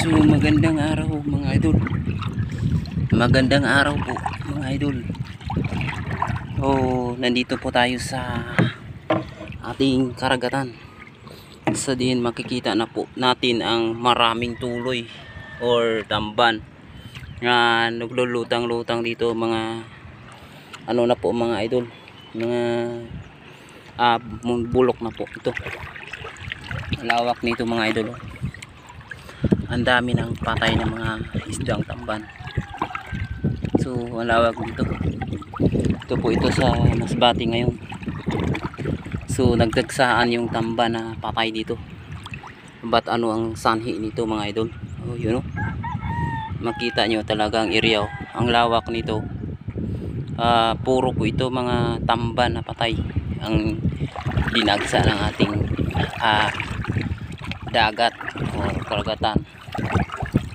So magandang araw mga idol. Magandang araw po mga idol. Nandito po tayo sa ating karagatan. Sa din makikita na po natin ang maraming tuloy or tamban na naglulutang-lutang dito mga ano na po mga idol. Mga bulok na po ito. Lawak nito mga idol. Ang dami ng patay ng mga isdang tamban. So ang lawak dito. Ito po ito sa Masbate ngayon. So nagdagsaan yung tamban na patay dito. But ano ang sanhi nito mga idol? Yun o. Makita nyo talaga ang area. Ang lawak nito. Puro po ito mga tamban na patay. Ang dinagsa ng ating dagat o karagatan.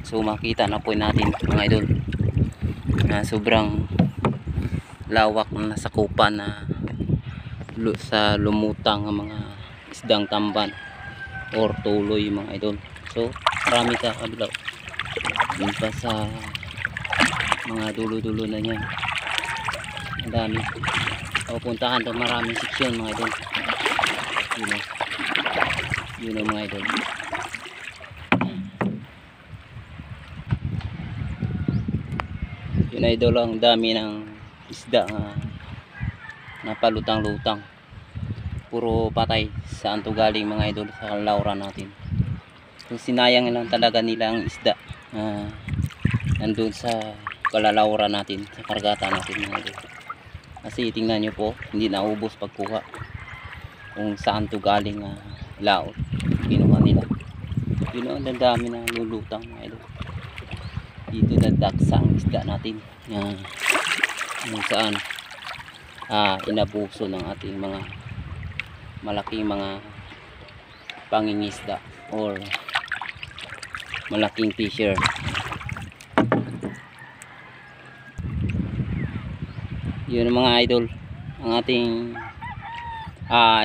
So makita na po natin mga idol na sobrang lawak na nasakupan na sa lumutang ang mga isdang tamban or tuloy mga idol. So marami ka kabilaw din pa sa mga dulo-dulo na yan. Ang dami pupuntahan to, maraming seksyon mga idol. Yun o mga idol. Yun idol, ang dami ng isda na palutang-lutang. Puro patay. Saan to galing mga idol? Sa laura natin. So sinayang lang talaga nila ang isda nandun sa kalalaura natin, sa karagatan natin mga idol. Kasi tingnan nyo po, hindi naubos pagkuha kung saan to galing laot. Kinuha nila. Yun ang dami na lulutang mga idol. Dito nadagsa ang isda natin kung saan inabuso ng ating mga malaking mga pangingisda or malaking fisher. Yun mga idol, ang ating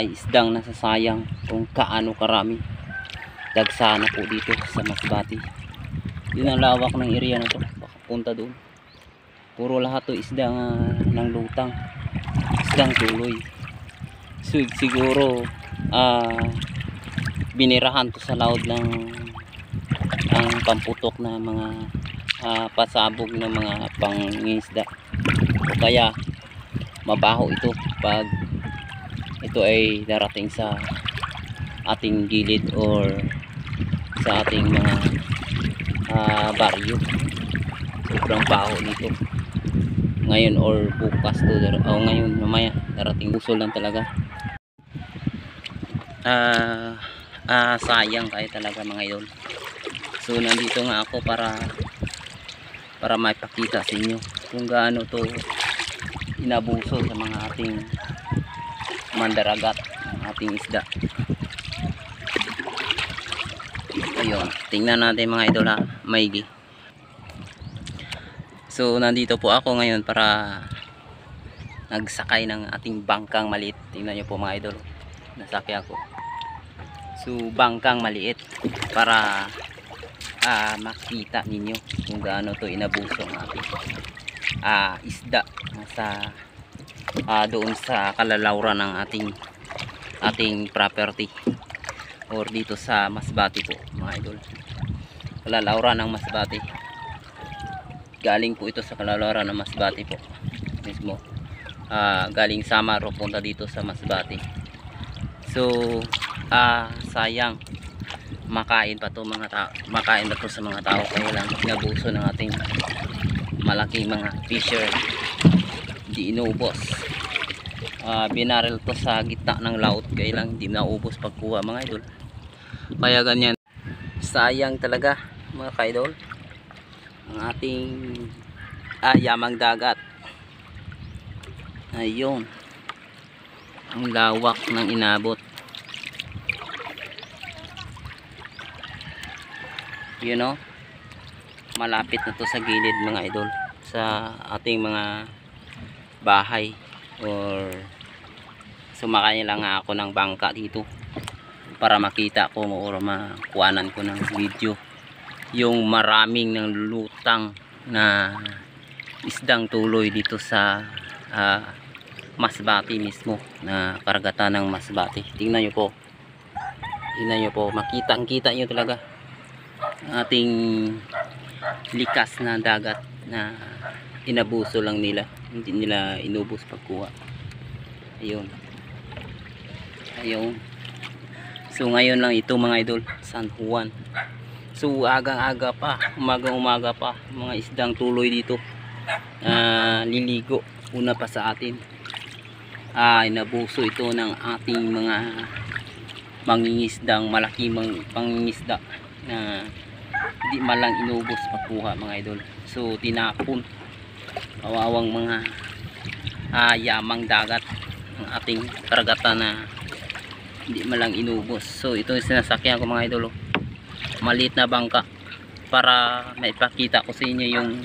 isdang nasasayang kung kaano karami. Dagsa na po dito sa Masbate. Yun ang lawak ng area na to. Baka punta doon. Puro lahat to isda ng lutang. Isdang tuloy. So, siguro binirahan to sa laod ng ang pamputok na mga pasabog ng mga pangingisda. O kaya mabaho ito pag ito ay darating sa ating gilid or sa ating mga baryo. Sobrang baho nito ngayon or bukas to ngayon mamaya darating. Usol lang talaga. Sayang kayo talaga mga idol. So nandito nga ako para maipakita sa inyo kung gaano to inabuso sa mga ating mandaragat, ating isda. Ayun, tingnan natin mga idol maigi. So nandito po ako ngayon para nagsakay ng ating bangkang maliit. Tingnan nyo po mga idol, nasakay ako. So bangkang maliit para makita ninyo kung gaano to inabuso ng ating isda sa doon sa kalalaura ng ating property or dito sa Masbate po mga idol. Kalalaura ng Masbate, galing po ito sa kalalaura ng Masbate po mismo. Galing Samar punta dito sa Masbate. So sayang makain pa to mga tao, makain pa to sa mga tao, kaya lang inabuso ng ating malaking mga fisher. Hindi inubos. Binaril to sa gitna ng laut, kaya lang hindi naubos pagkuha mga idol. Kaya ganyan, sayang talaga mga kaidol ang ating yamang dagat. Ayun, ang lawak ng inabot. You know, malapit na to sa gilid mga idol, sa ating mga bahay or sumakay lang ako ng bangka dito para makita ko or makuhanan ko ng video yung maraming ng lutang na isdang tuloy dito sa Masbate mismo, na karagatan ng Masbate. Tingnan nyo po, makitang-kita nyo talaga ating likas na dagat na inabuso lang nila, hindi nila inubos pagkuha. Ayun. So ngayon lang ito mga idol, San Juan. So agang-aga pa, umagang-umaga pa, mga isdang tuloy dito liligo una pa sa atin. Inabuso ito ng ating mga mangingisdang, malaking pangingisda na hindi malang inubos pagkuha mga idol. So tinapon, kawawang mga yamang dagat ng ating karagatan na hindi malang inubos. So ito yung sinasakyan ko mga idol, maliit na bangka para maipakita ko sa inyo yung